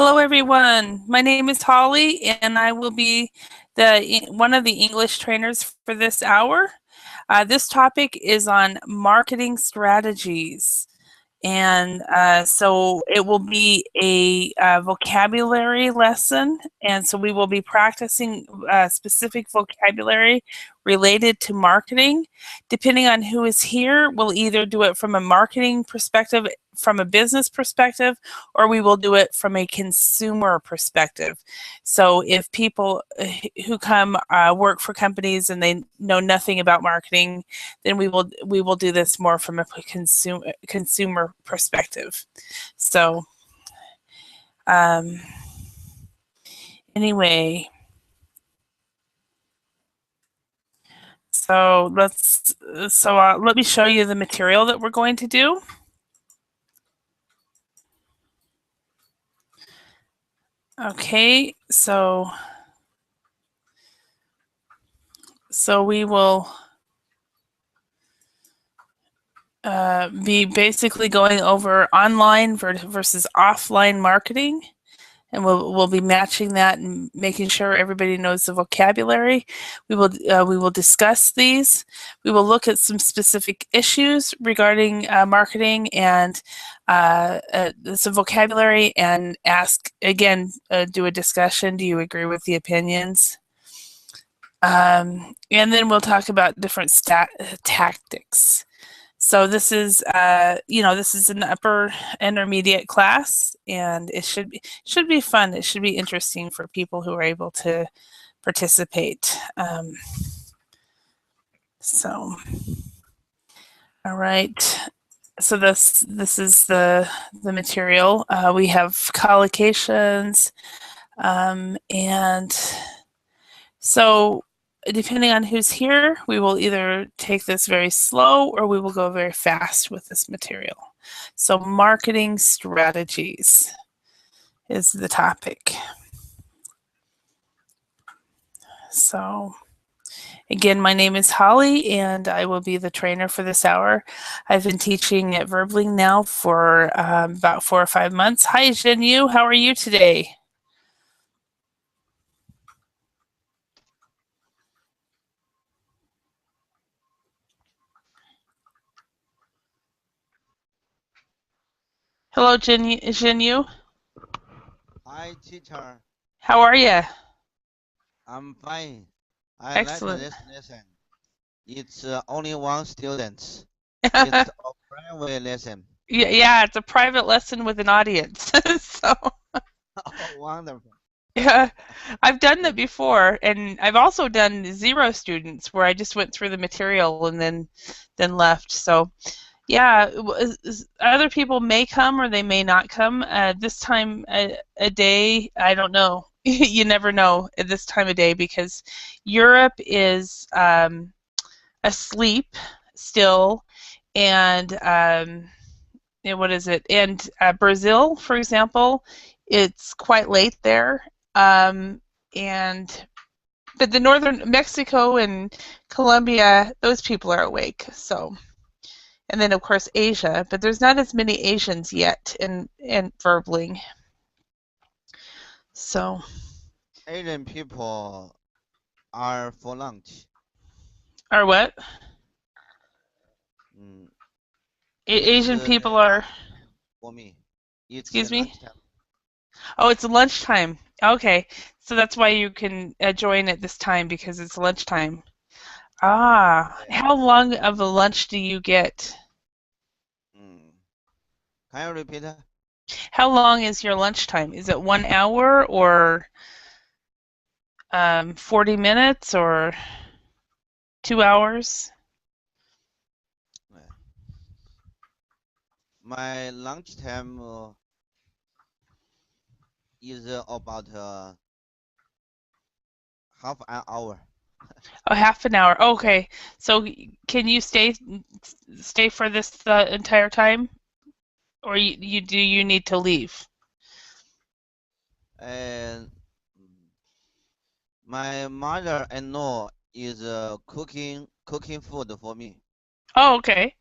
Hello, everyone. My name is Holly, and I will be one of the English trainers for this hour. This topic is on marketing strategies. And so it will be a vocabulary lesson. And so we will be practicing specific vocabulary related to marketing. Depending on who is here, we'll either do it from a marketing perspective, from a business perspective, or we will do it from a consumer perspective. So if people who come work for companies and they know nothing about marketing, then we will do this more from a consumer perspective. So anyway, let me show you the material that we're going to do. Okay, so we will be basically going over online versus offline marketing, and we'll be matching that and making sure everybody knows the vocabulary. We will discuss these. We will look at some specific issues regarding marketing and some vocabulary, and ask again, do a discussion. Do you agree with the opinions? And then we'll talk about different tactics. So this is, this is an upper intermediate class, and it should be fun. It should be interesting for people who are able to participate. So, all right. So this is the material. We have collocations, and so depending on who's here, we will either take this very slow or we will go very fast with this material. So marketing strategies is the topic. So again, my name is Holly, and I will be the trainer for this hour. I've been teaching at Verbling now for about 4 or 5 months. Hi, Jinyu. How are you today? Hello, Jinyu. Hi, teacher. How are you? I'm fine. I like Excellent. this lesson. It's only one student. It's a private lesson. Yeah, it's a private lesson with an audience. So Oh, wonderful. yeah, I've done that before, and I've also done 0 students where I just went through the material and then left. So yeah, other people may come or they may not come. This time a day, I don't know. You never know at this time of day, because Europe is asleep still, and what is it? And Brazil, for example, it's quite late there. And but the northern Mexico and Colombia, those people are awake. So, and then of course Asia, but there's not as many Asians yet in Verbling. So, Asian people are for lunch. or what? Mm, it's Asian people are. for me. It's Excuse me. lunchtime. Oh, it's lunchtime. Okay, so that's why you can join at this time, because it's lunchtime. Ah, Yeah. how long of a lunch do you get? Mm. Can you repeat? How long is your lunchtime? Is it 1 hour or 40 minutes or 2 hours? Yeah. My lunchtime is about half an hour. Oh, half an hour. Okay, so can you stay for this the entire time, or you need to leave? And my mother-in-law is cooking food for me. Oh, okay.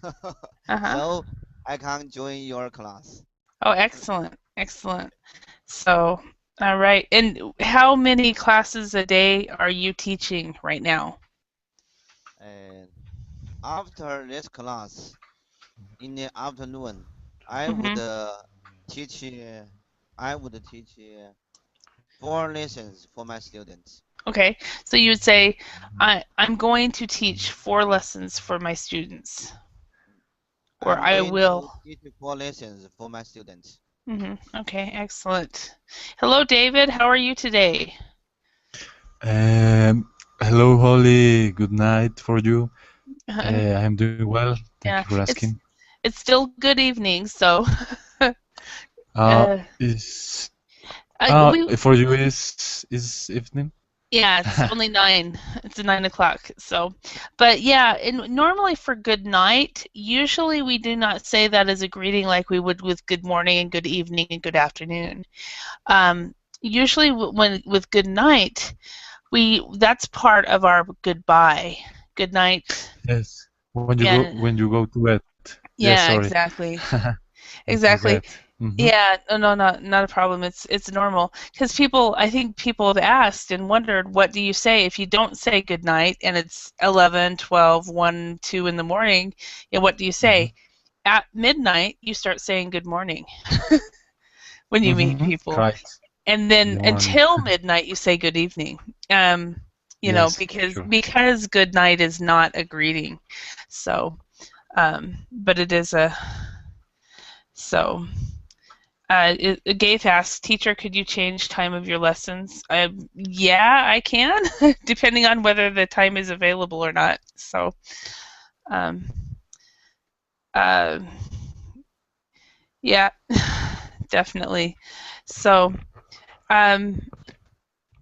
Uh-huh. So I can join your class. Oh, excellent. Excellent. So, all right. And how many classes a day are you teaching right now? And after this class, in the afternoon, I would Hmm. teach. I would teach 4 lessons for my students. Okay. So you would say, I'm going to teach 4 lessons for my students, or I'm I going will. to teach 4 lessons for my students. Okay, excellent. Hello, David. How are you today? Um, Hello, Holly. Good night for you. I'm doing well. Thank you Yeah, for asking. it's still good evening, so Uh, uh, is we for you is evening? yeah, it's only 9. It's 9 o'clock. So, but yeah, and normally for good night, usually we do not say that as a greeting like we would with good morning and good evening and good afternoon. Usually when with good night, we that's part of our goodbye. Good night. Yes. Yeah, When you go to bed. Yes, yeah, sorry. exactly. I Exactly. forget. Mm-hmm. Yeah, no, not a problem. It's normal because I think people have asked and wondered, what do you say if you don't say good night and it's 11, 12, 1, 2 in the morning? What do you Mm-hmm. say? At midnight, you start saying good morning when you meet Mm-hmm. people, Right. and In then the morning. until midnight, you say good evening. Um, Yes, because sure. good night is not a greeting. So, but it is a so. Gaith asks, teacher, could you change time of your lessons? Yeah, I can, depending on whether the time is available or not. So, um, uh, yeah, definitely. So, um,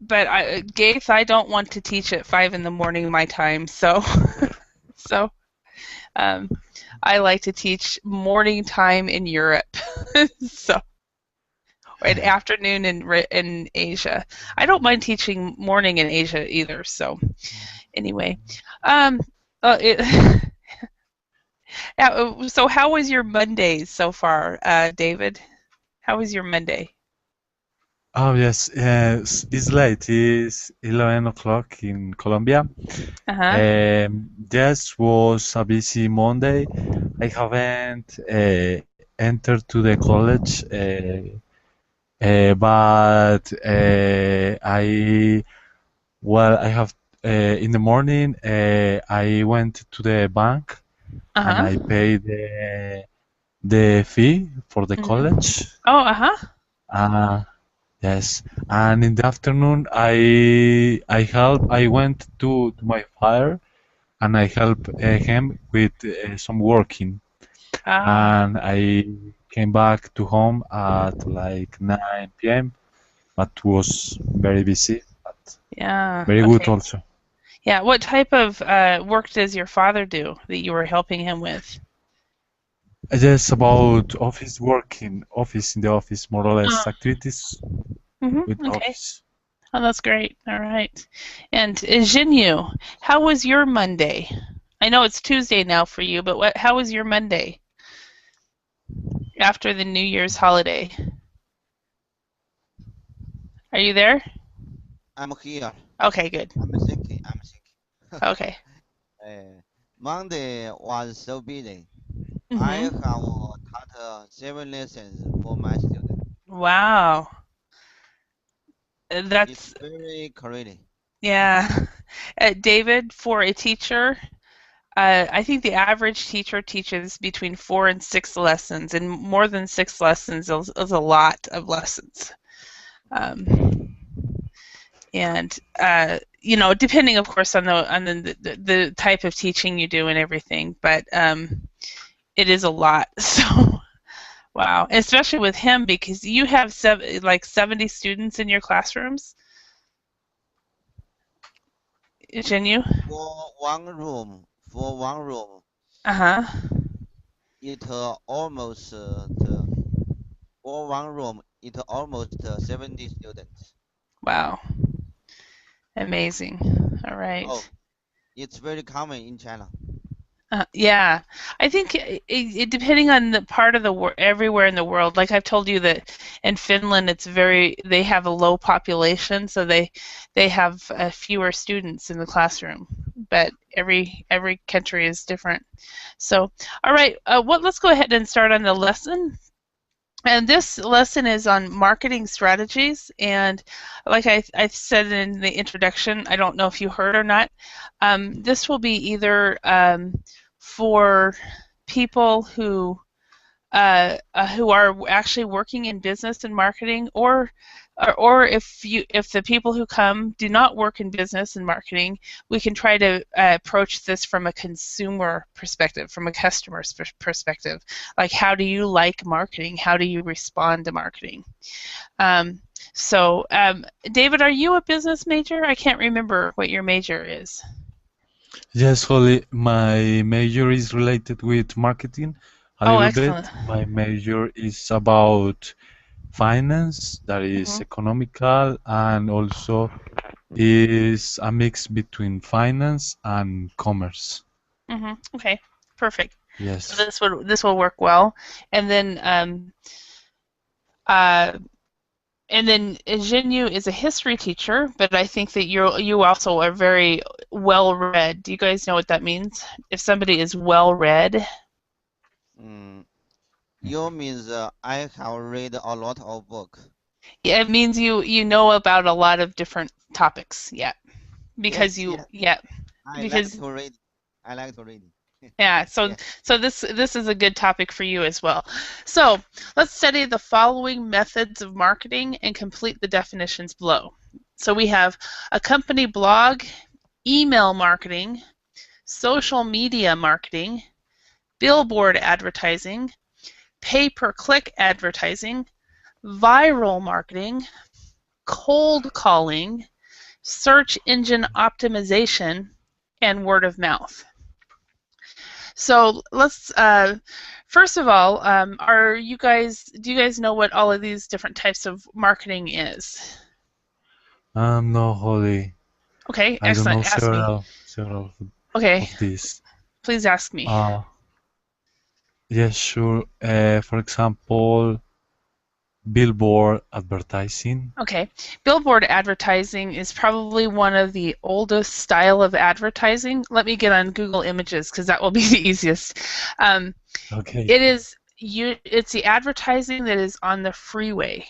but Gaith, I don't want to teach at 5 in the morning my time. So, so um, I like to teach morning time in Europe. So, and afternoon in Asia. I don't mind teaching morning in Asia either. So anyway, um, it, so how was your Mondays so far, David? How was your Monday? Oh yes, it's late. It's 11 o'clock in Colombia. Uh huh. Yes, was a busy Monday. I haven't entered to the college, but I have in the morning. I went to the bank Uh and huh. I paid the fee for the Hmm. college. Oh, uh huh. Uh, yes, and in the afternoon, I went to my father and I helped him with some working. Ah, And I came back to home at like 9 p.m. But was very busy, but yeah. very good Okay. also. Yeah. What type of work does your father do that you were helping him with? Just about office working, office in the office, more or less Oh. activities with Okay. office. Oh, that's great. All right. And Jinyu, how was your Monday? I know it's Tuesday now for you, but how was your Monday after the New Year's holiday? Are you there? I'm here. Okay, good. I'm thinking. I'm thinking. Okay. Monday was so busy. I have Mhm. taught 7 lessons for my students. Wow. It's That's very crazy. yeah. David, for a teacher, I think the average teacher teaches between 4 and 6 lessons, and more than 6 lessons is a lot of lessons. Um, and depending of course on the type of teaching you do and everything, but it is a lot. So wow, especially with him because you have 70 students in your classrooms. Jinu? For one room, Uh-huh. it almost for one room, it almost 70 students. Wow, amazing. All Oh, right. it's very common in China. Yeah, I think depending on the part of the everywhere in the world, like I've told you that in Finland they have a low population, so they have fewer students in the classroom, but every country is different. So, all right, let's go ahead and start on the lesson. And this lesson is on marketing strategies. And like I said in the introduction, I don't know if you heard or not, this will be either for people who are actually working in business and marketing, or if the people who come do not work in business and marketing, we can try to approach this from a consumer perspective, from a customer's perspective. Like, how do you like marketing? How do you respond to marketing? David, are you a business major? I can't remember what your major is. Yes, Holly, my major is related with marketing a little excellent. bit. My major is about finance, that is economical, and also is a mix between finance and commerce. Okay, perfect. Yes. So this will work well, and then Jinyu is a history teacher, but I think that you also are very well read. Do you guys know what that means? If somebody is well read. You means I have read a lot of books. Yeah, it means you know about a lot of different topics. Yeah, because yes. I like to read. I like to read. Yeah, so this is a good topic for you as well. So let's study the following methods of marketing and complete the definitions below. So we have a company blog, email marketing, social media marketing, billboard advertising, pay-per-click advertising, viral marketing, cold calling, search engine optimization, and word of mouth. So let's first of all, do you guys know what all of these different types of marketing is? No, Holly. Okay, I don't excellent. know several of these. Please ask me. Yes, sure. For example, billboard advertising. Okay, billboard advertising is probably one of the oldest style of advertising. Let me get on Google Images because that will be the easiest. Okay. It's the advertising that is on the freeway,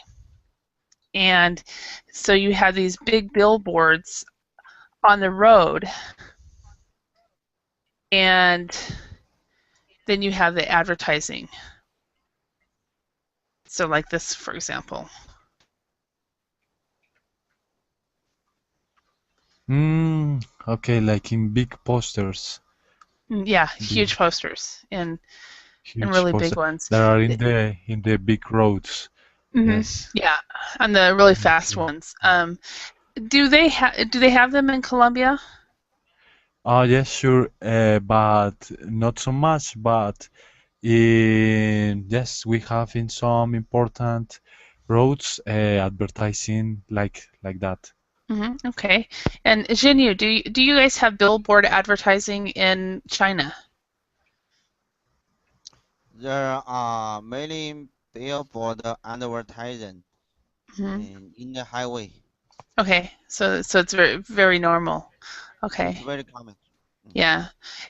and so you have these big billboards on the road, and then you have the advertising. So like this, for example. Okay, like in big posters. Yeah, huge posters and really big ones. That are in the big roads. Yes. Yeah, and the really fast ones. Do they have them in Colombia? Yes, sure, but not so much. But yes, we have in some important roads advertising like that. Okay. And Jinyu, do you guys have billboard advertising in China? There are many billboard advertising in the highway. Okay, so it's very very normal. Okay. It's very common. Yeah,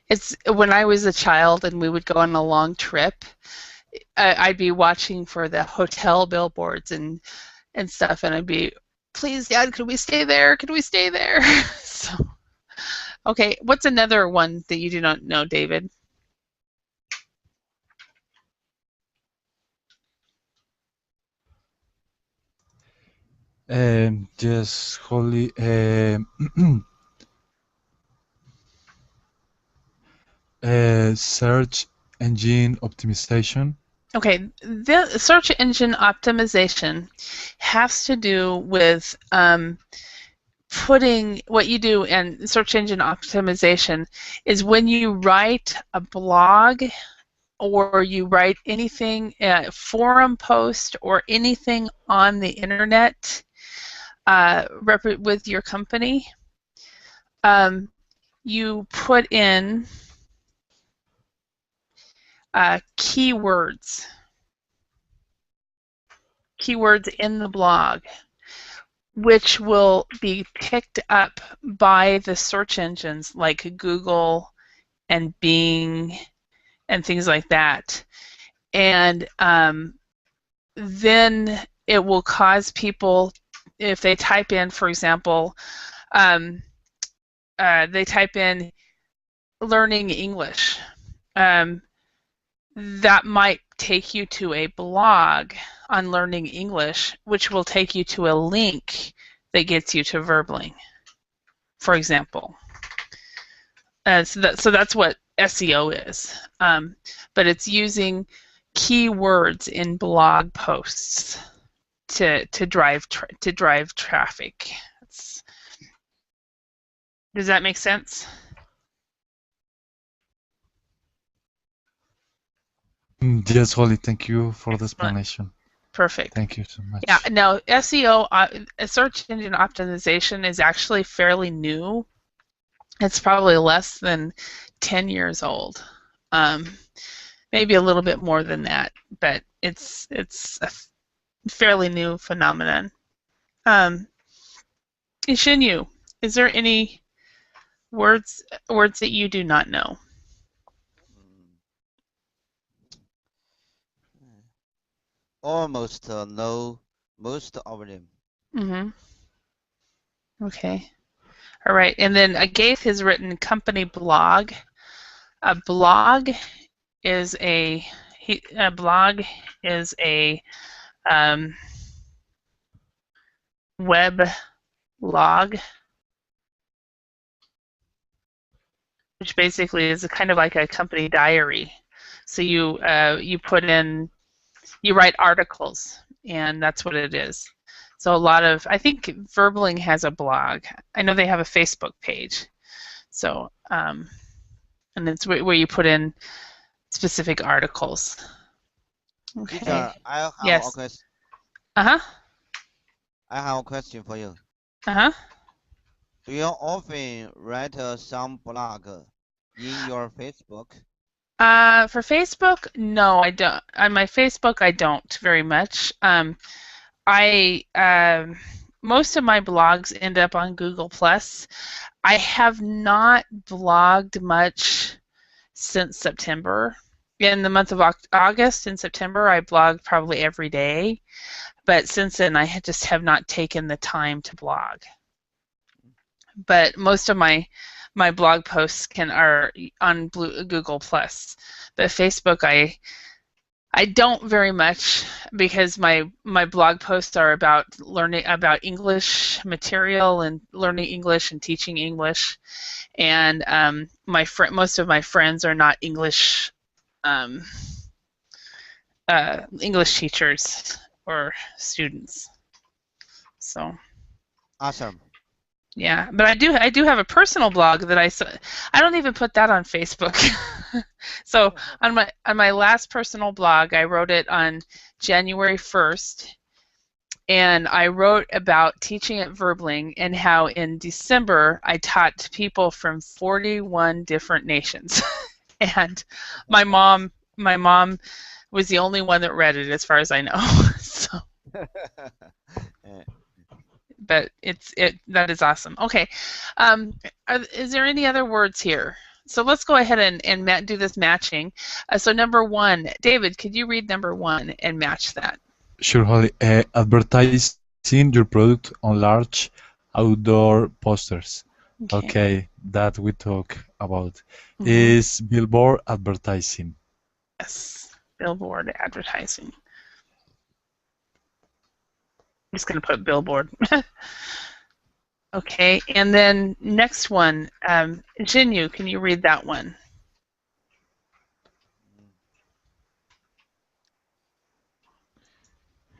it's when I was a child and we would go on a long trip, I'd be watching for the hotel billboards and stuff, and I'd be, please, Dad, could we stay there? Could we stay there? So, okay, what's another one that you do not know, David? Yes, Holly. Search engine optimization. Okay, the search engine optimization has to do with putting what you do in search engine optimization is when you write a blog or you write anything, forum post or anything on the internet with your company, you put in keywords in the blog, which will be picked up by the search engines like Google and Bing and things like that. And then it will cause people, if they type in, for example, they type in learning English, that might take you to a blog on learning English, which will take you to a link that gets you to Verbling, for example. So that's what SEO is, but it's using keywords in blog posts to drive traffic. Does that make sense? Yes, Holly, thank you for the explanation. Perfect. Thank you so much. Yeah, now SEO, search engine optimization, is actually fairly new. It's probably less than 10 years old. Maybe a little bit more than that, but it's a fairly new phenomenon. Xinyu, is there any words that you do not know? Almost know most of them. Okay. All right. And then Agaith has written company blog. A blog is a web log, which basically is kind of like a company diary. So you put in, you write articles, and that's what it is. So I think Verbling has a blog. I know they have a Facebook page. So and it's where you put in specific articles. Okay. Teacher, I have Yes. a question. I have a question for you. Do you often write some blog in your Facebook? For Facebook, no, I don't. On my Facebook, I don't very much. Most of my blogs end up on Google+. I have not blogged much since September. In the month of August and September, I blogged probably every day, but since then I just have not taken the time to blog. But most of my blog posts are on Google+. But Facebook, I don't very much, because my blog posts are about learning about English material and learning English and teaching English, and most of my friends are not English English teachers or students. So. Awesome. Yeah, but I do have a personal blog that I don't even put that on Facebook. So on my last personal blog, I wrote it on January 1st, and I wrote about teaching at Verbling and how in December I taught people from 41 different nations. And my mom was the only one that read it, as far as I know. So. But that is awesome. Okay, is there any other words here? So let's go ahead and do this matching. So number 1, David, could you read number 1 and match that? Sure, Holly. Advertising your product on large outdoor posters. Okay, that we talk about is billboard advertising. Yes, billboard advertising. I'm just going to put billboard. Okay, and then next one, Xinyu, can you read that one?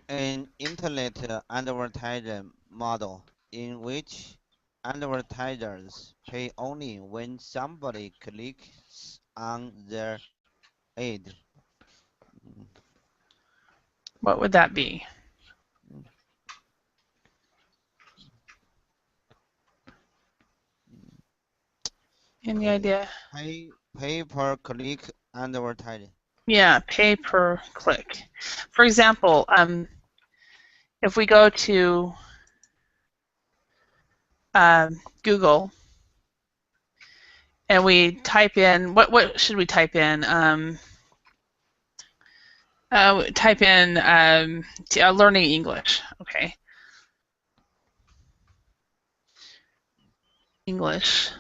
An internet advertising model in which advertisers pay only when somebody clicks on their ad. What would that be? Any idea? Pay per click advertising. Yeah, pay per click. For example, if we go to Google and we type in, what should we type in? Type in learning English. Okay. English.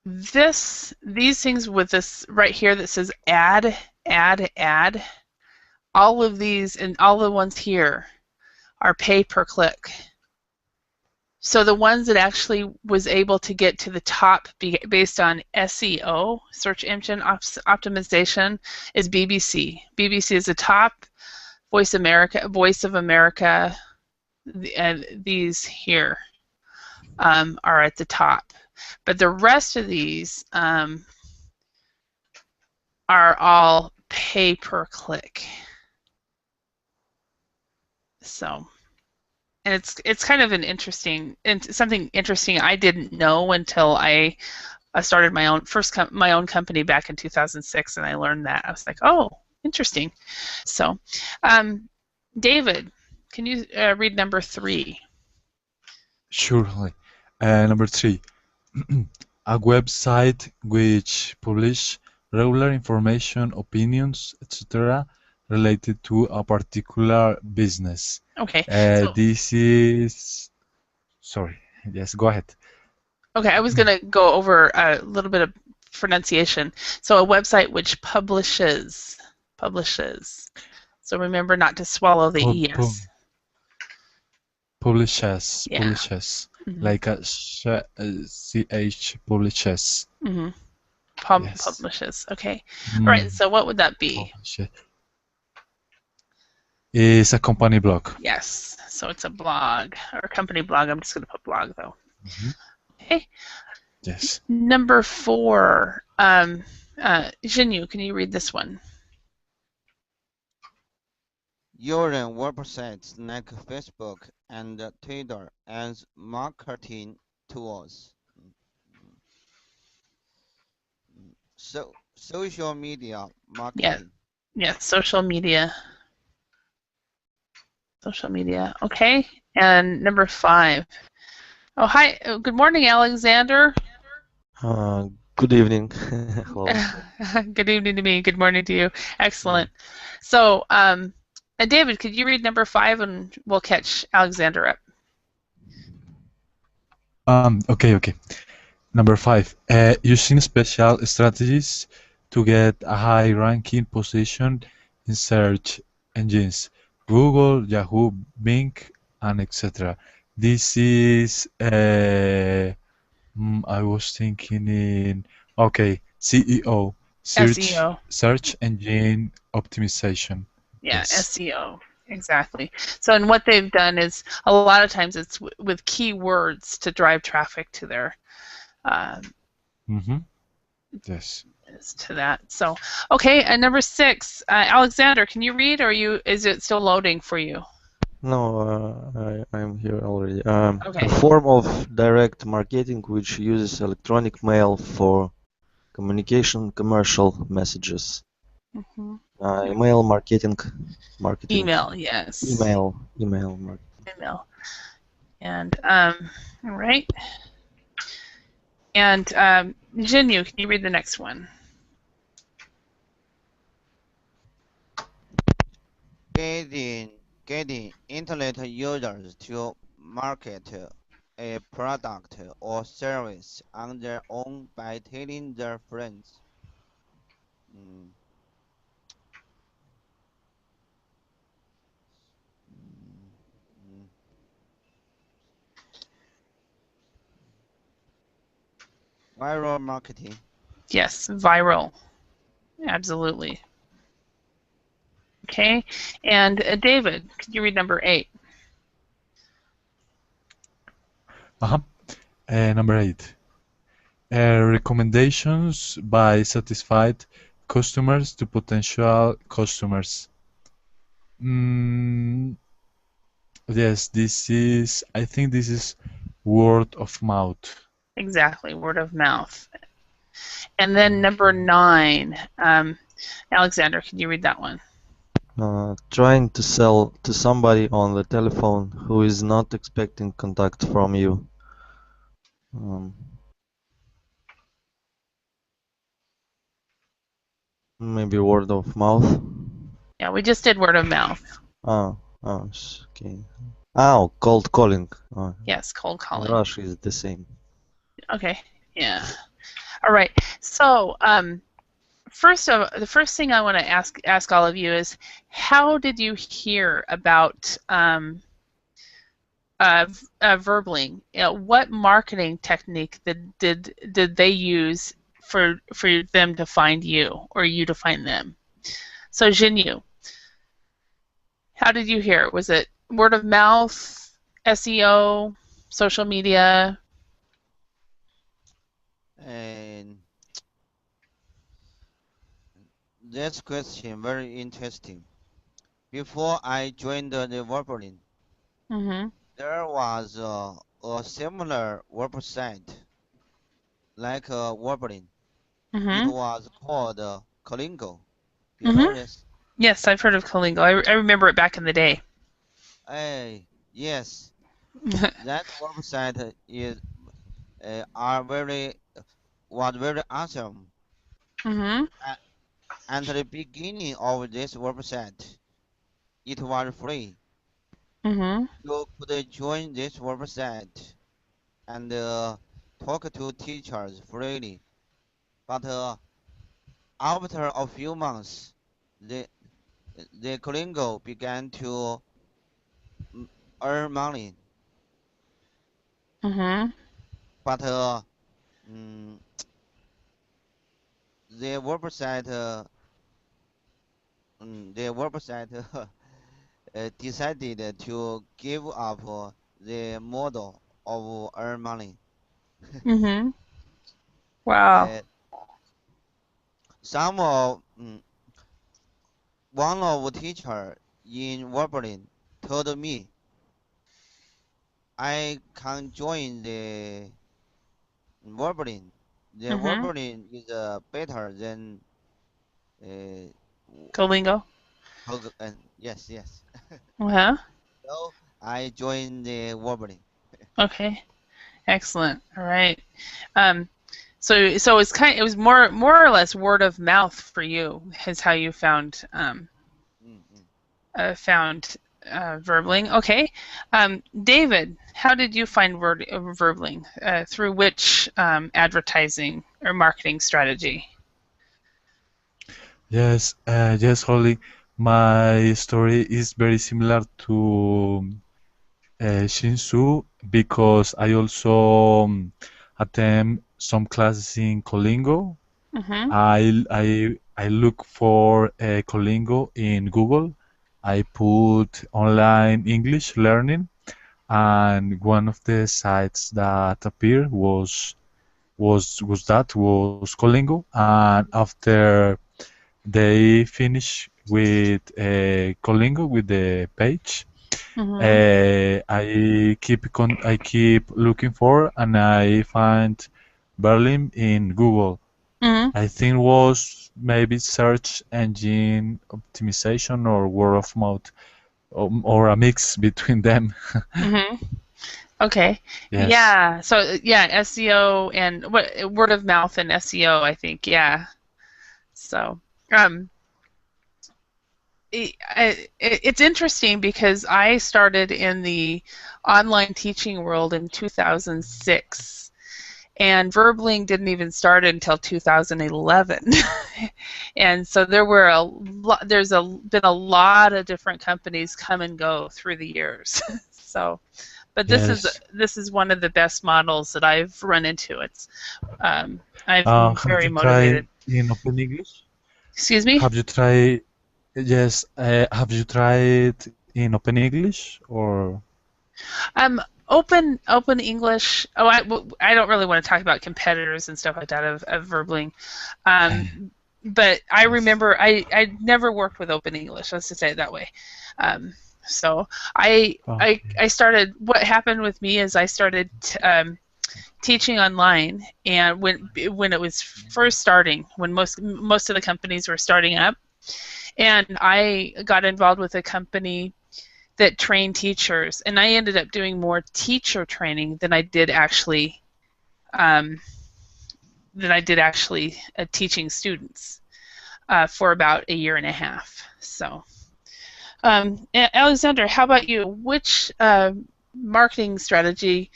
These things with this right here that says add, all of these and all the ones here are pay per click. So the ones that actually was able to get to the top based on SEO, search engine optimization, is BBC. BBC is the top. Voice of America, and these here are at the top. But the rest of these are all pay per click. So, and it's kind of an interesting, something interesting I didn't know until I started my own company back in 2006, and I learned that. I was like, oh, interesting. So, David, can you read number 3? Surely. Number 3. A website which publish regular information, opinions, etc. related to a particular business. Okay. This is... Sorry. Yes, go ahead. Okay, I was going to go over a little bit of pronunciation. So a website which publishes. So remember not to swallow the ES. Publishes. Yeah. Publishes. Mm-hmm. Like a CH publishes. Mm-hmm. Yes. Publishes. Okay. All right. So what would that be? It's a company blog. Yes. So it's a blog or a company blog. I'm just going to put blog though. Mm-hmm. Okay. Yes. Number 4. Jinyu, can you read this one? Using websites like Facebook and Twitter as marketing tools. So social media marketing. Yes, social media. Social media. Okay. And number 5. Oh, hi. Good morning, Alexander. Good evening. Hello. Good evening to me. Good morning to you. Excellent. So, David, could you read number 5 and we'll catch Alexander up? Okay. Number 5. Using special strategies to get a high ranking position in search engines. Google, Yahoo, Bing, and etc. This is I was thinking in SEO, SEO. Search Engine Optimization. Yeah, yes. SEO, exactly. So, and what they've done is a lot of times it's with keywords to drive traffic to their. Yes. To that. So, okay, and number 6, Alexander, can you read, or is it still loading for you? No, I'm here already. Okay. A form of direct marketing which uses electronic mail for communication, commercial messages. Mm-hmm. Email marketing. Email, yes. Email marketing. Email. And all right. And Jinyu, can you read the next one? Getting internet users to market a product or service on their own by telling their friends. Viral marketing. Yes, viral. Absolutely. Okay, and David, could you read number 8? Number 8. Recommendations by satisfied customers to potential customers. Yes, I think this is word of mouth. Exactly, word of mouth. And then number 9, Alexander, can you read that one? Trying to sell to somebody on the telephone who is not expecting contact from you. Maybe word of mouth. Yeah, we just did word of mouth. Okay. Cold calling. Yes, cold calling. Rush is the same. Okay, yeah. All right. So, the first thing I want to ask all of you is, how did you hear about Verbling? What marketing technique did they use for them to find you, or you to find them? So, Jinyu, how did you hear? Was it word of mouth, SEO, social media? And this question very interesting. Before I joined the Verbling, there was a similar website like Verbling. It was called Colingo. You know this? Yes, I've heard of Colingo. I remember it back in the day. Yes. That website was very awesome. At the beginning of this website, it was free. You could join this website and talk to teachers freely. But after a few months, the Colingo began to earn money. But the website decided to give up the model of earn money. Wow. One of the teachers in Verbling told me I can join the Verbling. The Verbling is better than Colingo. Yes. So I joined the Verbling. Okay, excellent. All right. So it was more or less word of mouth for you is how you found Verbling. Okay. David, how did you find Verbling? Through which advertising or marketing strategy? Yes, Holly. My story is very similar to Shinsu because I also attend some classes in Colingo. I look for Colingo in Google. I put online English learning, and one of the sites that appeared was Colingo. And after they finish with Colingo with the page, I keep looking for, and I find Berlin in Google. I think it was maybe search engine optimization or word of mouth, or a mix between them. Okay. Yes. Yeah. So yeah, SEO and word of mouth and SEO, I think. Yeah. So it's interesting because I started in the online teaching world in 2006, and Verbling didn't even start until 2011. And so there's been a lot of different companies come and go through the years. So, but this is one of the best models that I've run into. It's I've been very motivated. In Open English? Excuse me? Have you tried? Yes. Have you tried in Open English or? Open English. Oh, I don't really want to talk about competitors and stuff like that of Verbling. But I remember I never worked with Open English. Let's just say it that way. So I started. What happened with me is I started teaching online, and when it was first starting, when most of the companies were starting up, and I got involved with a company that trained teachers, and I ended up doing more teacher training than I did actually teaching students for about a year and a half. So, Alexander, how about you? Which marketing strategy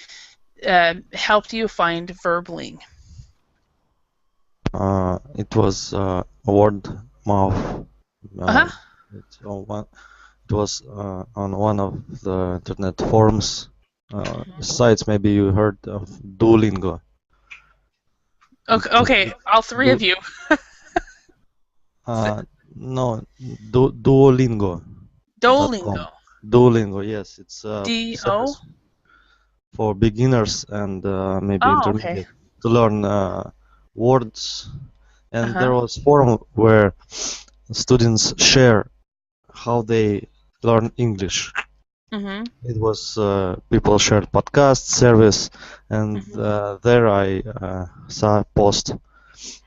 helped you find Verbling? It was word mouth. It was on one of the internet forums sites. Maybe you heard of Duolingo. Okay, all three of you. No, Duolingo. Duolingo. Duolingo, yes, it's D-O? for beginners and maybe intermediate to learn words. And there was forum where students share how they learn English. It was people shared podcast service, and there I saw a post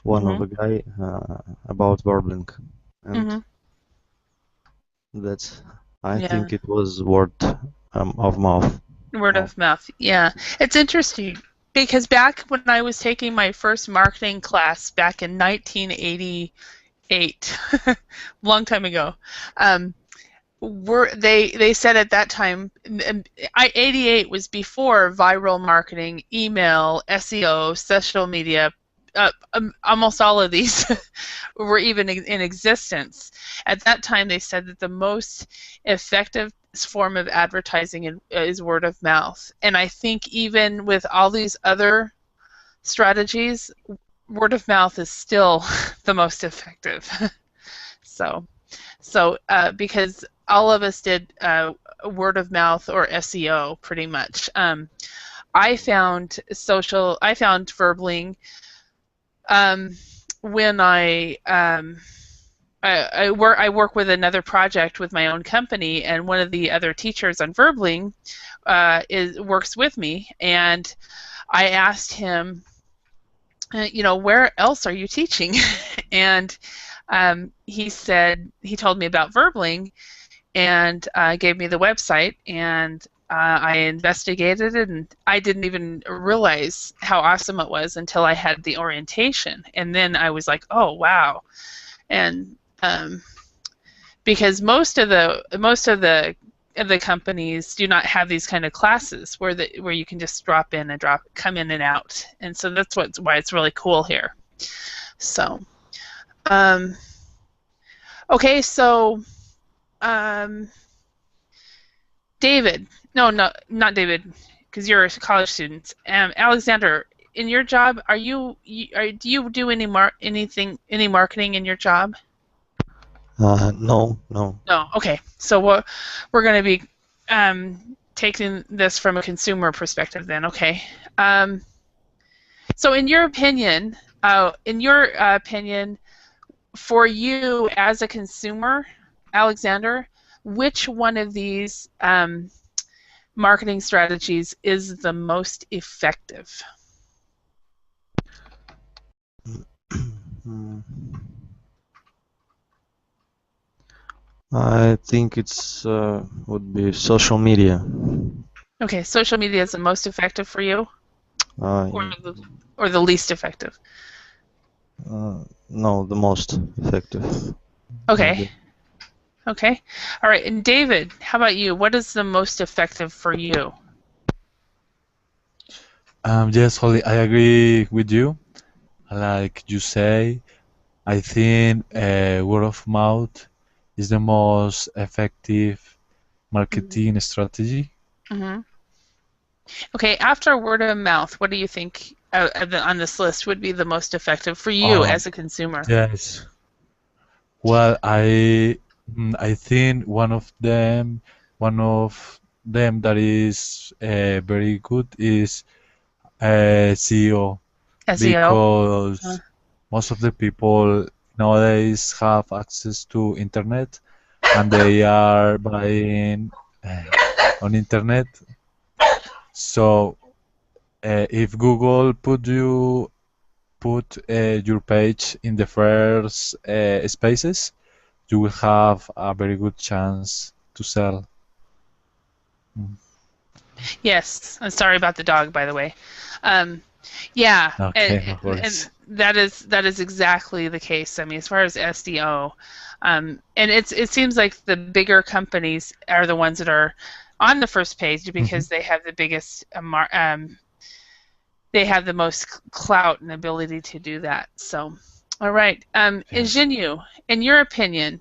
one of a guy about Verbling, and that's I think it was word of mouth. Word of mouth, yeah. It's interesting because back when I was taking my first marketing class back in 1988, long time ago, they said at that time, 88 was before viral marketing, email, SEO, social media. Almost all of these were even in existence. At that time, they said that the most effective form of advertising is word of mouth. And I think even with all these other strategies, word of mouth is still the most effective. So because all of us did word of mouth or SEO pretty much. I found Verbling when I work with another project with my own company, and one of the other teachers on Verbling works with me, and I asked him, where else are you teaching? And he told me about Verbling, and gave me the website, and I investigated it, and I didn't even realize how awesome it was until I had the orientation, and then I was like, oh wow. And because most of the companies do not have these kind of classes where you can just drop in and come in and out, and so that's why it's really cool here. So okay, so David. No, not David, because you're a college student. Alexander, in your job, do you do any marketing in your job? No. No. Okay. So we're going to be taking this from a consumer perspective then. Okay. So in your opinion, for you as a consumer, Alexander, which one of these marketing strategies is the most effective? I think it's would be social media. Okay, social media is the most effective for you, or the least effective? No, the most effective. Okay. Maybe. Okay. All right. And David, how about you? What is the most effective for you? Yes, Holly, I agree with you. Like you say, I think word of mouth is the most effective marketing strategy. Okay. After word of mouth, what do you think on this list would be the most effective for you as a consumer? Yes. Well, I think one of them that is very good is SEO. Because most of the people nowadays have access to internet, and they are buying on internet. So if Google put your page in the first spaces, you will have a very good chance to sell. Yes, I'm sorry about the dog, by the way. Yeah, Okay, no and worries. that is exactly the case. I mean, as far as SEO, and it seems like the bigger companies are the ones that are on the first page because they have the biggest they have the most clout and ability to do that. So, all right, Yes. Jinyu, in your opinion,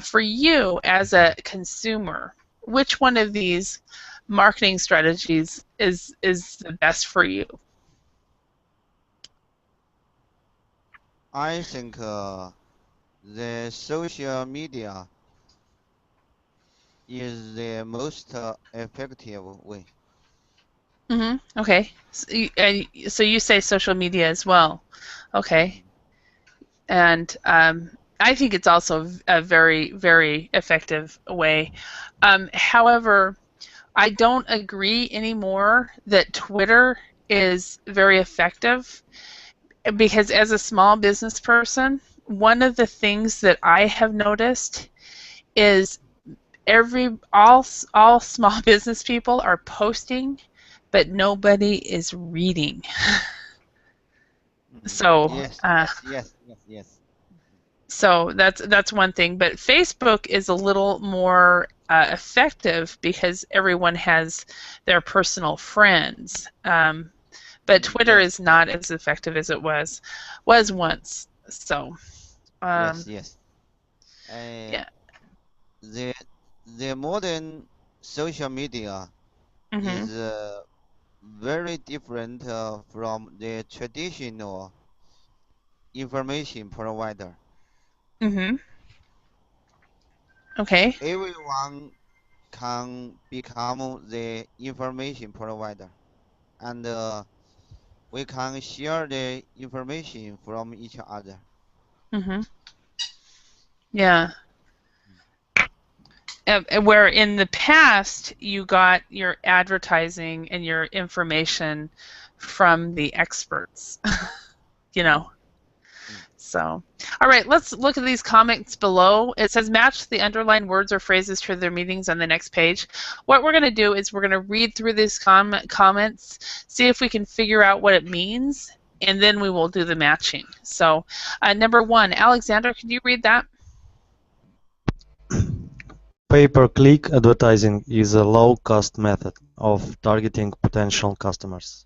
for you as a consumer, which one of these marketing strategies is the best for you? I think the social media is the most effective way. Okay. So you say social media as well. Okay. And I think it's also a very, very effective way. However, I don't agree anymore that Twitter is very effective because as a small business person, one of the things that I have noticed is all small business people are posting, but nobody is reading. So Yes. So that's one thing, but Facebook is a little more effective because everyone has their personal friends. But Twitter is not as effective as it was once. So yes. yeah. The modern social media is very different from the traditional information provider. Okay. Everyone can become the information provider, and we can share the information from each other. Yeah. Where in the past you got your advertising and your information from the experts, you know. So, all right, let's look at these comments below. It says match the underlined words or phrases to their meanings on the next page. What we're going to do is we're going to read through these comments, see if we can figure out what it means, and then we will do the matching. So, number 1, Alexander, can you read that? Pay-per-click advertising is a low-cost method of targeting potential customers.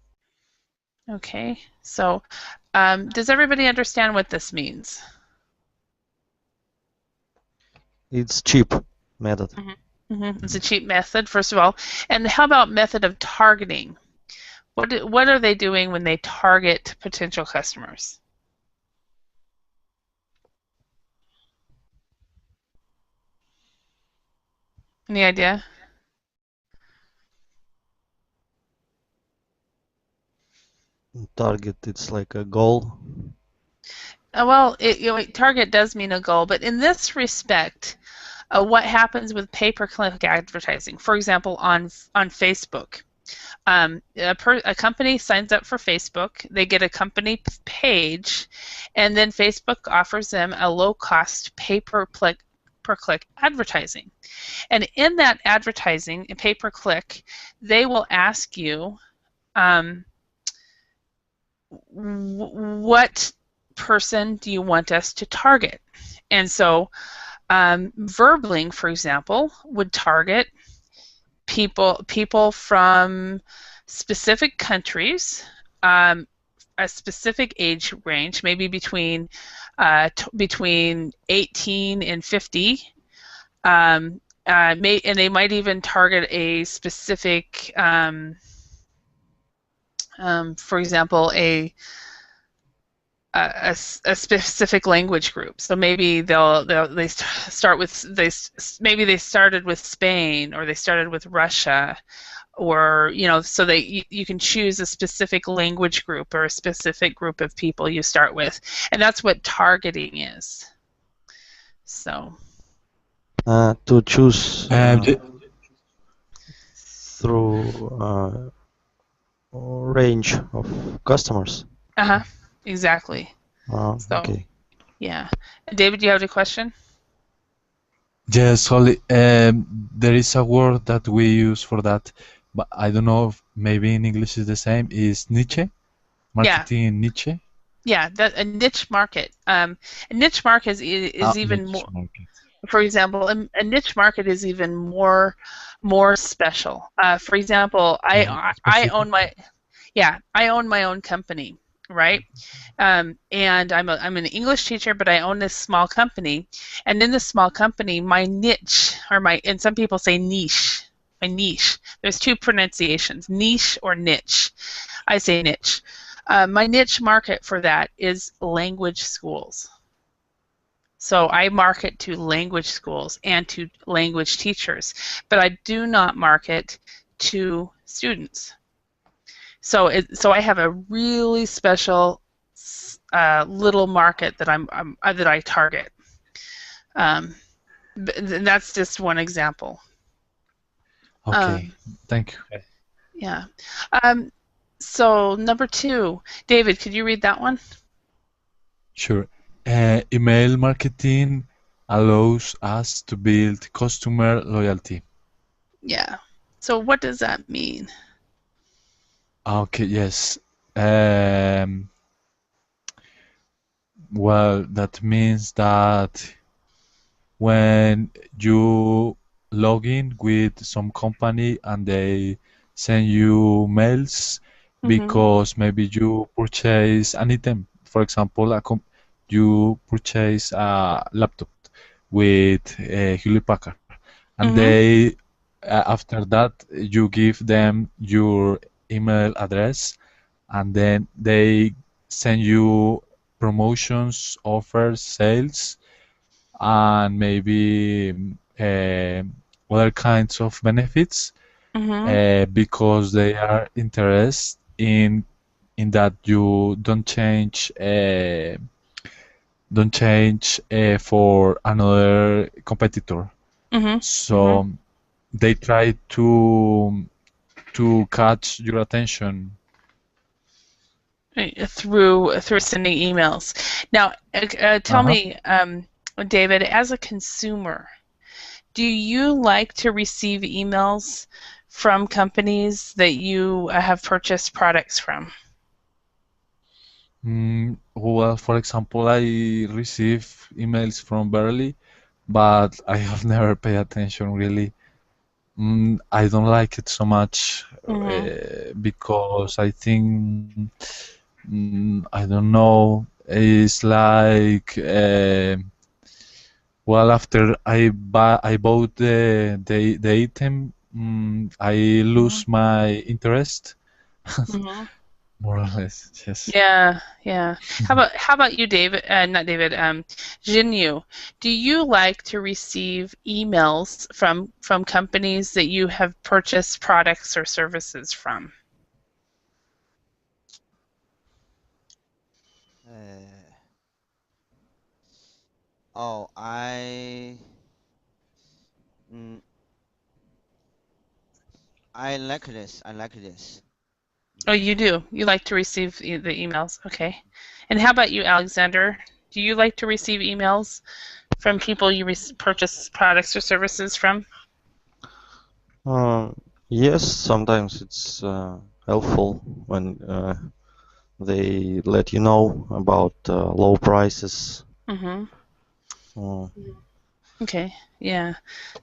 Okay, so does everybody understand what this means? It's cheap method. It's a cheap method, first of all. And how about method of targeting? What are they doing when they target potential customers? Any idea? Target, it's like a goal. Well, target does mean a goal, but in this respect, what happens with pay-per-click advertising? For example, on Facebook, a company signs up for Facebook, they get a company page, and then Facebook offers them a low-cost pay-per-click advertising. And in that advertising, pay-per-click, they will ask you what person do you want us to target? And so Verbling, for example, would target people from specific countries, a specific age range, maybe between 18 and 50, and they might even target a specific, for example, a specific language group. So maybe they started with Spain, or they started with Russia, or so you can choose a specific language group or a specific group of people you start with, and that's what targeting is. So to choose through range of customers. Exactly. So, Okay. yeah. David, do you have a question? Yes, Holly. There is a word that we use for that, but I don't know if maybe in English is the same. Is niche? Marketing niche? Yeah, a niche market. A niche market is even more. Market. For example, a niche market is even more special. For example, I own my own company, right? And I'm an English teacher, but I own this small company, and in this small company, my niche, and some people say niche, my niche. There's two pronunciations, niche or niche. I say niche. My niche market for that is language schools. So I market to language schools and to language teachers, but I do not market to students. So I have a really special little market that that I target. That's just one example. Okay, thank you. Yeah. So number 2, David, could you read that one? Sure. Email marketing allows us to build customer loyalty. Yeah. So what does that mean? Okay, yes. Well, that means that when you log in with some company and they send you mails because maybe you purchase an item, for example, you purchase a laptop with Hewlett Packard, and they after that you give them your email address, and then they send you promotions, offers, sales, and maybe other kinds of benefits because they are interested in that you don't change for another competitor. So they try to catch your attention through sending emails. Now, tell me, David, as a consumer, do you like to receive emails from companies that you have purchased products from? Well, for example, I receive emails from Verily, but I have never paid attention really. I don't like it so much because I think I don't know. It's like well, after I bought the item, I lose my interest. More or less, yes. Yeah. How about you, David? Not David. Jinyu, do you like to receive emails from companies that you have purchased products or services from? I like this. I like this. Oh, you do. You like to receive the emails. Okay. And how about you, Alexander? Do you like to receive emails from people you purchase products or services from? Yes, sometimes it's helpful when they let you know about low prices. Okay, yeah.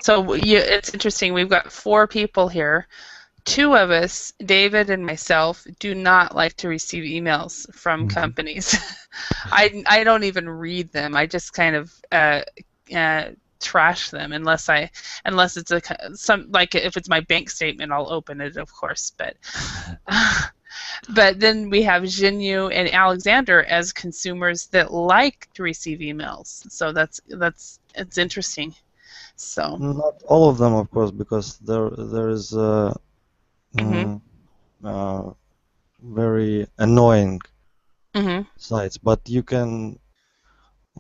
So it's interesting. We've got 4 people here. 2 of us, David and myself, do not like to receive emails from companies. I don't even read them. I just kind of trash them unless it's like if it's my bank statement, I'll open it, of course. But then we have Jinyu and Alexander as consumers that like to receive emails. So it's interesting. So not all of them, of course, because there is very annoying sites, but you can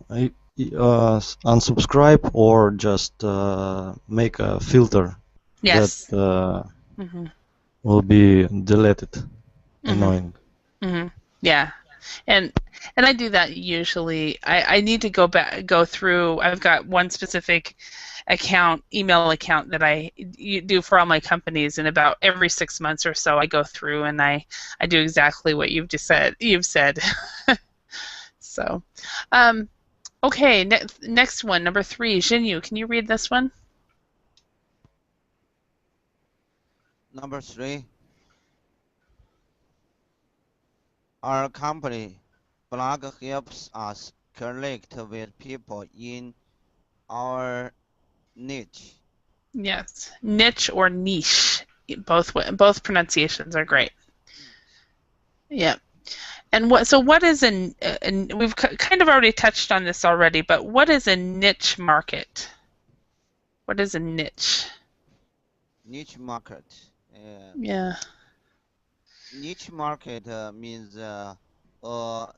unsubscribe or just make a filter that will be deleted. annoying. Yeah, and I do that usually. I need to go through. I've got one specific email account that I do for all my companies, and about every 6 months or so I go through and I do exactly what you've said. So, okay, next one, number 3, Jinyu, can you read this one? Number 3. Our company blog helps us connect with people in our niche. Yes, niche or niche. Both pronunciations are great. Yeah. And what is and we've kind of already touched on this already, but what is a niche market? What is a niche? Niche market. Yeah. Niche market means a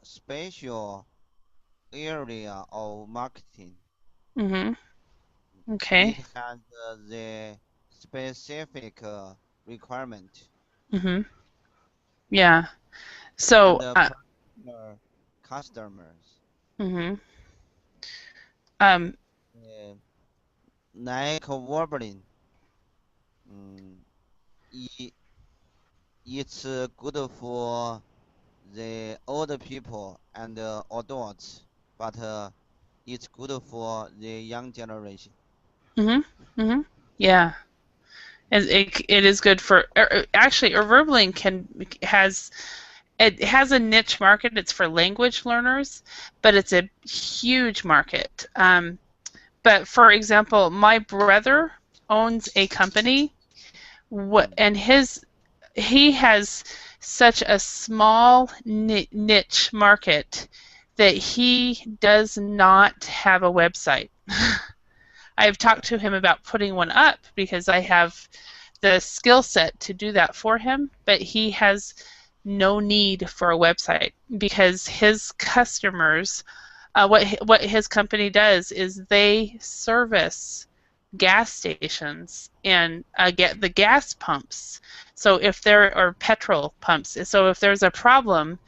special area of marketing. Okay. It has the specific requirement. Yeah. So. And customers. Like Wolverine. It's good for the older people and adults, but it's good for the young generation. Yeah. It is good for actually Verbling has a niche market. It's for language learners, but it's a huge market. But for example, my brother owns a company, and he has such a small niche market that he does not have a website. I've talked to him about putting one up because I have the skill set to do that for him, but he has no need for a website because his customers, what his company does is they service gas stations and get the gas pumps. So if there are petrol pumps, so if there's a problem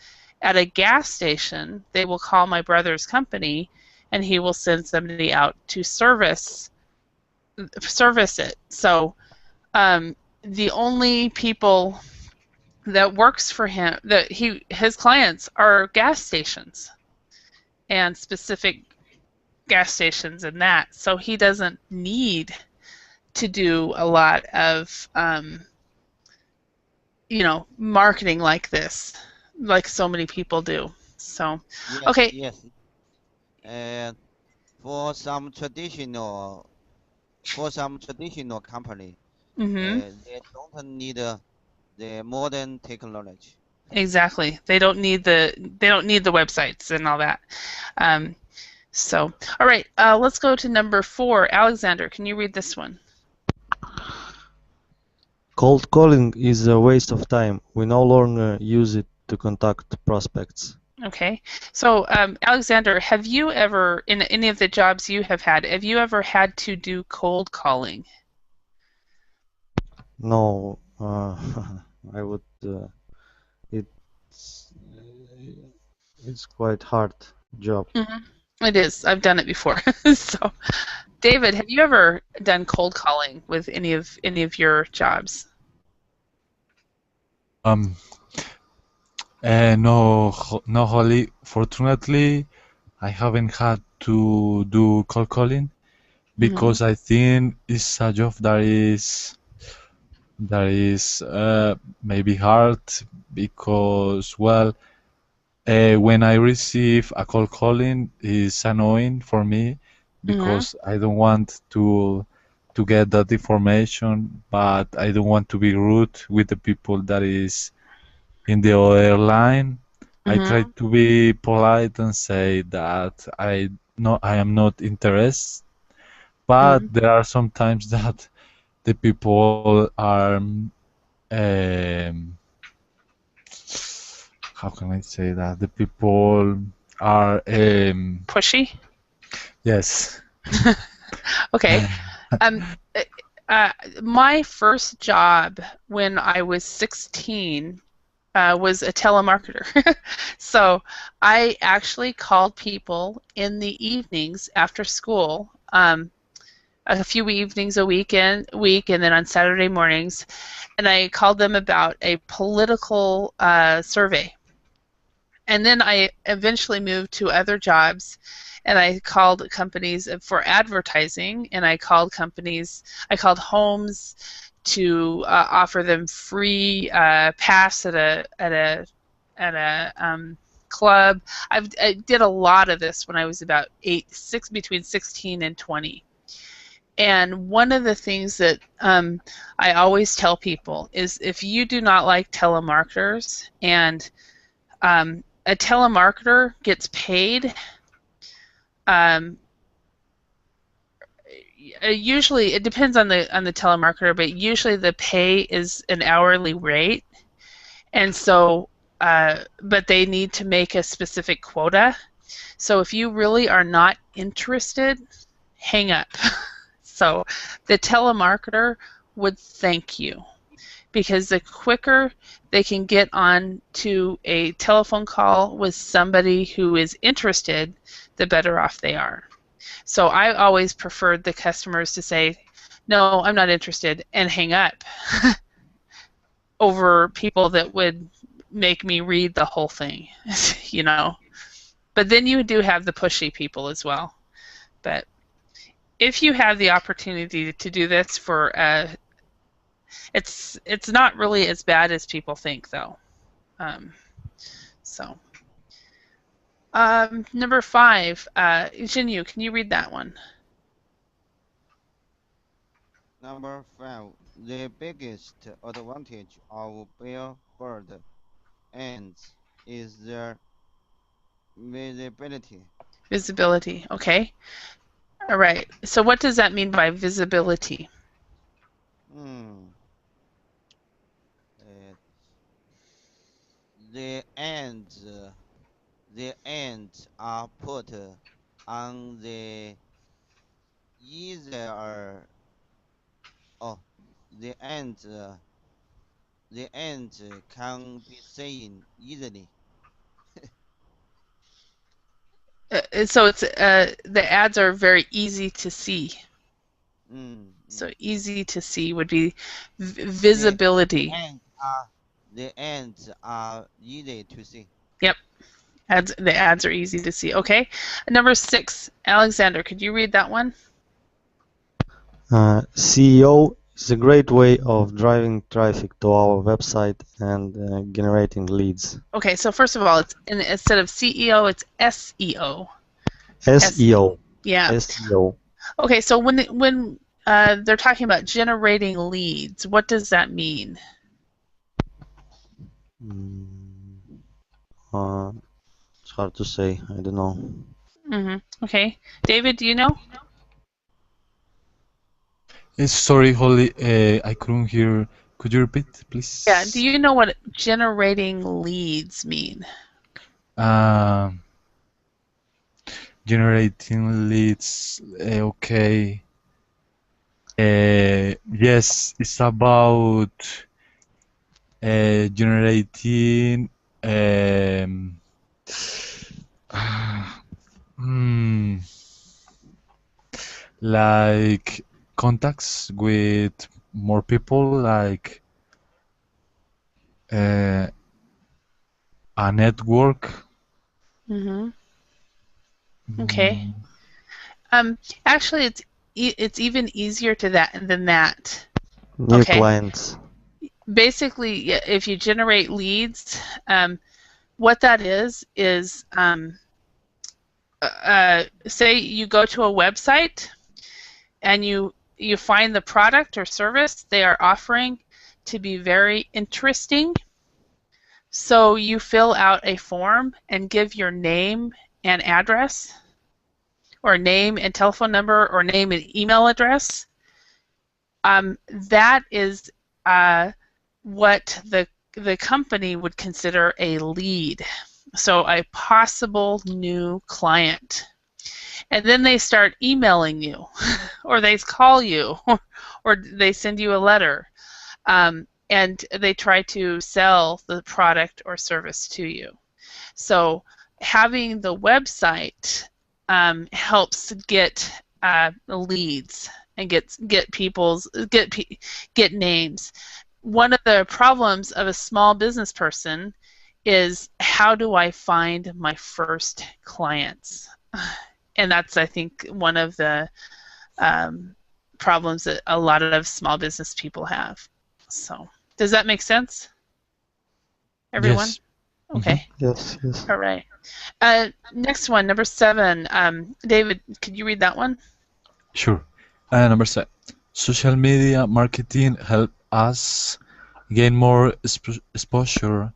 at a gas station, they will call my brother's company and he will send somebody out to service it. So the only people that works for him, his clients are gas stations and specific gas stations and that. So he doesn't need to do a lot of marketing like this, like so many people do. So yes, okay. Yes. And for some traditional company, they don't need the modern technology. Exactly. They don't need the websites and all that. So, all right, let's go to number 4. Alexander, can you read this one? Cold calling is a waste of time. We no longer use it to contact prospects. Okay. So, Alexander, have you ever, in any of the jobs you have you ever had to do cold calling? No, I would. It's quite hard job. It is. I've done it before. So, David, have you ever done cold calling with any of your jobs? No, Holly. Fortunately, I haven't had to do cold calling because I think it's a job that is maybe hard because, well, when I receive a cold calling, it's annoying for me because I don't want to get that information, but I don't want to be rude with the people that is in the other line. I try to be polite and say that I am not interested, but there are some times that the people are how can I say that? The people are pushy? Yes. Okay. My first job when I was 16, was a telemarketer. So I actually called people in the evenings after school, a few evenings a week, and then on Saturday mornings, and I called them about a political survey. And then I eventually moved to other jobs, and I called companies for advertising, and I called homes to offer them free pass at a club. I did a lot of this when I was about between 16 and 20. And one of the things that I always tell people is, if you do not like telemarketers, and a telemarketer gets paid, usually it depends on the telemarketer, but usually the pay is an hourly rate, and so but they need to make a specific quota. So if you really are not interested, hang up. So the telemarketer would thank you, because the quicker they can get on to a telephone call with somebody who is interested, the better off they are. So I always preferred the customers to say, no, I'm not interested, and hang up, over people that would make me read the whole thing, you know. But then you do have the pushy people as well. But if you have the opportunity to do this for it's not really as bad as people think, though. Number 5, Jinyu, can you read that one? Number 5, the biggest advantage of billboard ads is their visibility. Visibility, okay. All right, so what does that mean by visibility? The ads are put on the easier. Oh, the ads can be seen easily. So it's the ads are very easy to see. So easy to see would be visibility. The ads are easy to see. Yep. The ads are easy to see. Okay. Number 6, Alexander, could you read that one? SEO is a great way of driving traffic to our website and generating leads. Okay, so first of all, instead of CEO, it's SEO. SEO. Yeah. SEO. Okay, so when they're talking about generating leads, what does that mean? It's hard to say. I don't know. Okay. David, do you know? Sorry, Holly, I couldn't hear. Could you repeat, please? Yeah. Do you know what generating leads mean? Generating leads. Okay. Yes, it's about generating like contacts with more people, like a network. Okay. Actually, it's even easier than that. New clients. Basically, if you generate leads, what that is say you go to a website and you find the product or service they are offering to be very interesting. So you fill out a form and give your name and address, or name and telephone number, or name and email address. That is what the company would consider a lead, so a possible new client. And then they start emailing you, or they call you, or they send you a letter. And and they try to sell the product or service to you. So having the website helps get leads and get names. One of the problems of a small business person is, how do I find my first clients? And that's, I think, one of the problems that a lot of small business people have. So, does that make sense, everyone? Yes. Okay. Yes, yes. All right. Next one, number 7. David, could you read that one? Sure. Number 7. Social media marketing help us gain more exposure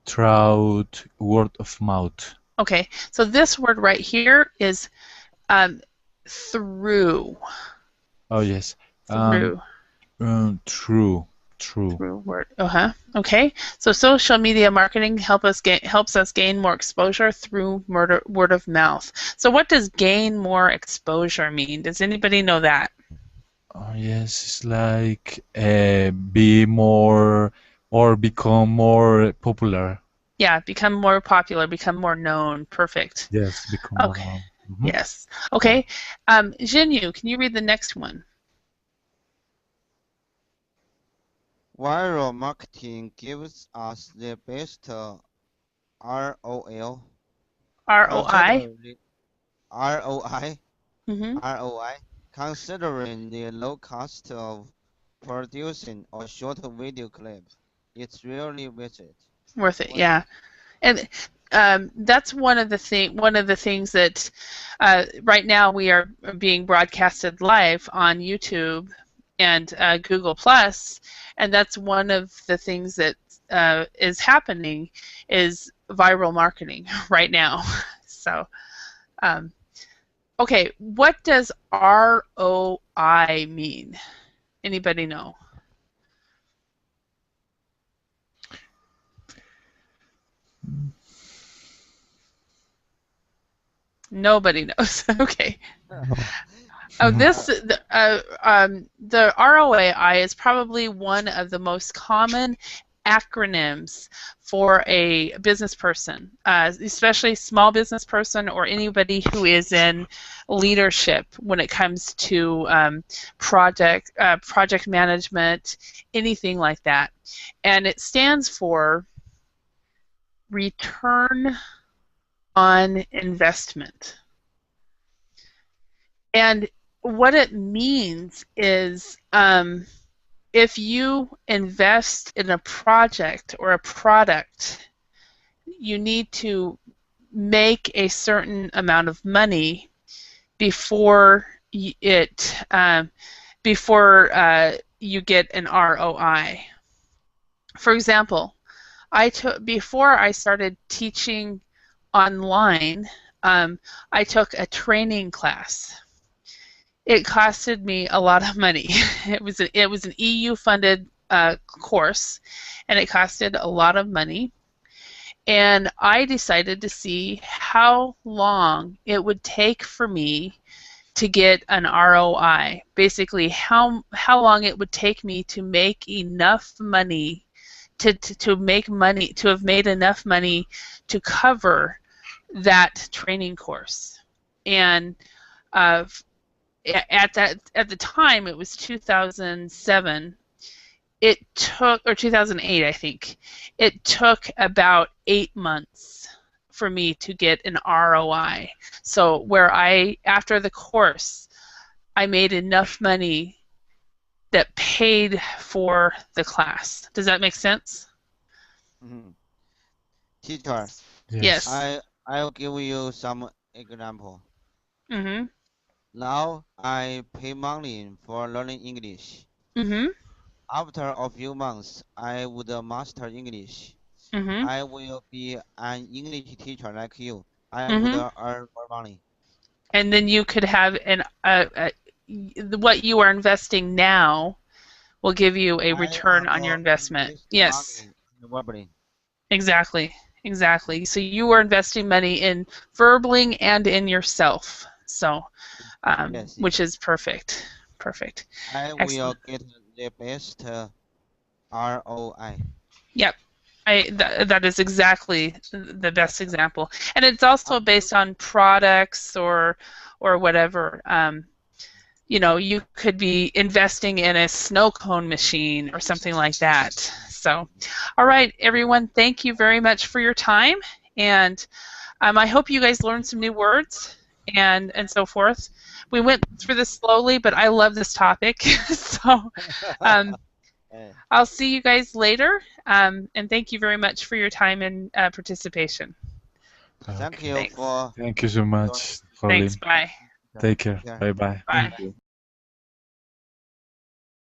through word of mouth. Okay, so this word right here is through. Oh yes. Through. True. Through word. Okay. So social media marketing helps us gain more exposure through word of mouth. So what does gain more exposure mean? Does anybody know that? Oh yes, it's like be more or become more popular. Yeah, become more popular, become more known. Perfect. Yes, become more Okay. known. Yes. Okay. Jinyu, can you read the next one? Viral marketing gives us the best ROI. ROI. ROI. Mm-hmm. ROI. Considering the low cost of producing a short video clip, it's really worth it. Worth it, yeah. And that's one of the things that right now we are being broadcasted live on YouTube and Google Plus, and that's one of the things that is happening is viral marketing right now. So, okay, what does ROI mean? Anybody know? Nobody knows. Okay. The ROI is probably one of the most common acronyms for a business person, especially small business person or anybody who is in leadership when it comes to project management, anything like that. And it stands for return on investment. And what it means is if you invest in a project or a product, you need to make a certain amount of money before you get an ROI. For example, before I started teaching online, I took a training class. It costed me a lot of money. It was an EU-funded course, and it costed a lot of money. And I decided to see how long it would take for me to get an ROI. Basically, how long it would take me to make enough money to have made enough money to cover that training course. And at the time, it was 2007. It took, or 2008, I think. It took about 8 months for me to get an ROI. So where after the course, I made enough money that paid for the class. Does that make sense? Mm-hmm. Teacher. Yes. I'll give you some example. Mm-hmm. Now I pay money for learning English. Mm-hmm. After a few months, I would master English. Mm-hmm. I will be an English teacher like you. I Mm-hmm. would earn more money. And then you could have what you are investing now will give you a return on your investment. Yes. Exactly. So you are investing money in Verbling and in yourself. So, Yes. which is perfect. I will Excellent. get the best ROI. Yep. That is exactly the best example, and it's also based on products or whatever. You know, you could be investing in a snow cone machine or something like that. So, all right, everyone, thank you very much for your time, and I hope you guys learned some new words and so forth. We went through this slowly, but I love this topic. So I'll see you guys later, and thank you very much for your time and participation. Thank you Thanks. for. Thank you so much, Colin. Thanks. Bye. Take care. Yeah. Bye bye. Bye. Thank you.